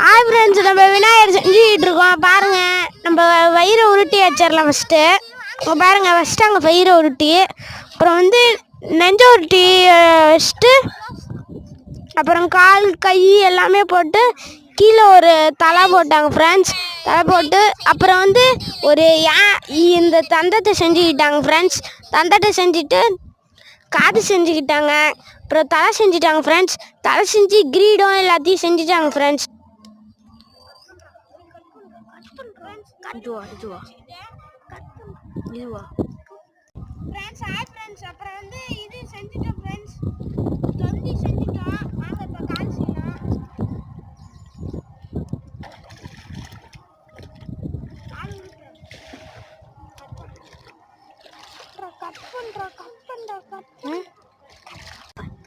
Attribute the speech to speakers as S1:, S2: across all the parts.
S1: Hi friends, நம்ம விநாயகர் செஞ்சுக்கிட்டு இருக்கோம். பாருங்கள், நம்ம வயிறை உருட்டி வச்சிடலாம் ஃபஸ்ட்டு. பாருங்கள், ஃபஸ்ட்டு அங்கே வயிறை உருட்டி, அப்புறம் வந்து நெஞ்ச உருட்டி வச்சுட்டு, அப்புறம் கால் கை எல்லாமே போட்டு கீழே ஒரு தலை போட்டாங்க ஃப்ரெண்ட்ஸ். தலை போட்டு அப்புறம் வந்து ஒரு இந்த தந்தத்தை செஞ்சுக்கிட்டாங்க ஃப்ரெண்ட்ஸ். தந்தத்தை செஞ்சுட்டு காது செஞ்சுக்கிட்டாங்க. அப்புறம் தலை செஞ்சுட்டாங்க ஃப்ரெண்ட்ஸ். தலை செஞ்சு கிரீடம் எல்லாத்தையும் செஞ்சுட்டாங்க ஃப்ரெண்ட்ஸ். அப்புறம் வந்து இது செஞ்சுட்டோம் ஃப்ரெண்ட்ஸ். தொந்தி செஞ்சுட்டோம். வாங்க இப்போ கால் செய்யலாம்.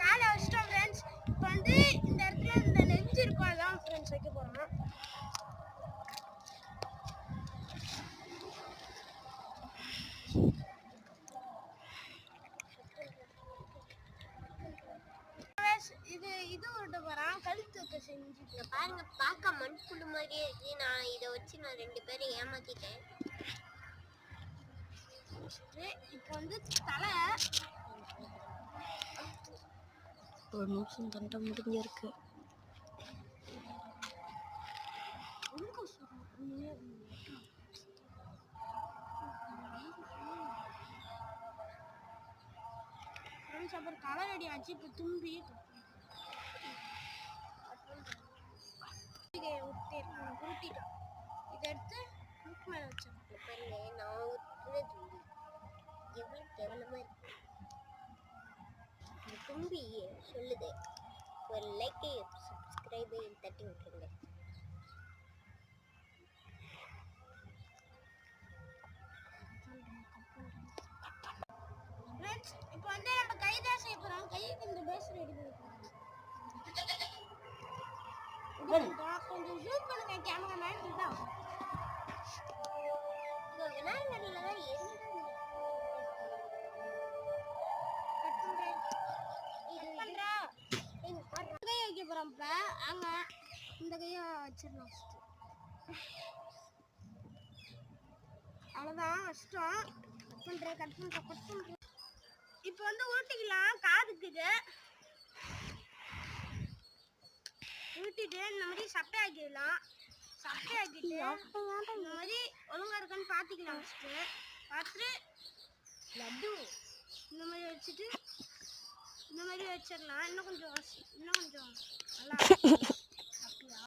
S1: காலை வச்சிட்டோம் ஃப்ரெண்ட்ஸ். இப்போ வந்து இந்த இடத்துல இந்த நெஞ்சு இருக்கும், அதான் ஃப்ரெண்ட்ஸ் வைக்க போகிறோம். இது உருட்ட போறான். கழுத்துக்கு செஞ்சுட்டு
S2: பாருங்க, பார்க்க மண்புழு மாதிரியே இருக்கு. நான் இதை வச்சு நான் 2 பேரும் ஏமாத்திட்டேன்.
S1: இப்போ வந்து தலை
S2: ஒரு நிமிஷம் தண்டை முடிஞ்சிருக்கு.
S1: அப்புறம் தலை ரெடி ஆச்சு. இப்போ தும்பி உருட்டிட்டோம். இதை எடுத்து மூக்கு மேலே வச்சோம்.
S2: பாருங்க, நான் ஊற்றுன தும்பி எவ்வளோ கேவலமா இருக்கு. இந்த தும்பி சொல்லுது, ஒரு லைக்கை சப்ஸ்கிரைபை தட்டி விட்டுருங்க.
S1: இப்போ வந்து நம்ம கை தான் செய்ய போறோம். கைக்கு இந்த பேஸ் ரெடி பண்ணிக்கலாம். கொஞ்சம் ஜூம் பண்ணுங்க கேமராமேன். இதுதான்
S2: விநாயகர்ல தான்
S1: கை வைக்க போறோம். இப்போ அங்க இந்த கையை வச்சிடலாம். அவ்வளோதான், கஷ்டம். கட் பண்றேன். இப்போ வந்து உருட்டிக்கலாம். காதுக்குது உருட்டிட்டு இந்த மாதிரி சட்டை ஆக்கிடலாம். சட்டை ஆக்கிட்டு இந்த மாதிரி ஒழுங்கா இருக்கான்னு பார்த்துக்கலாம். ஃபஸ்ட்டு பார்த்துட்டு லட்டு இந்த மாதிரி வச்சுட்டு இந்த மாதிரி வச்சிடலாம். இன்னும் கொஞ்சம் நல்லா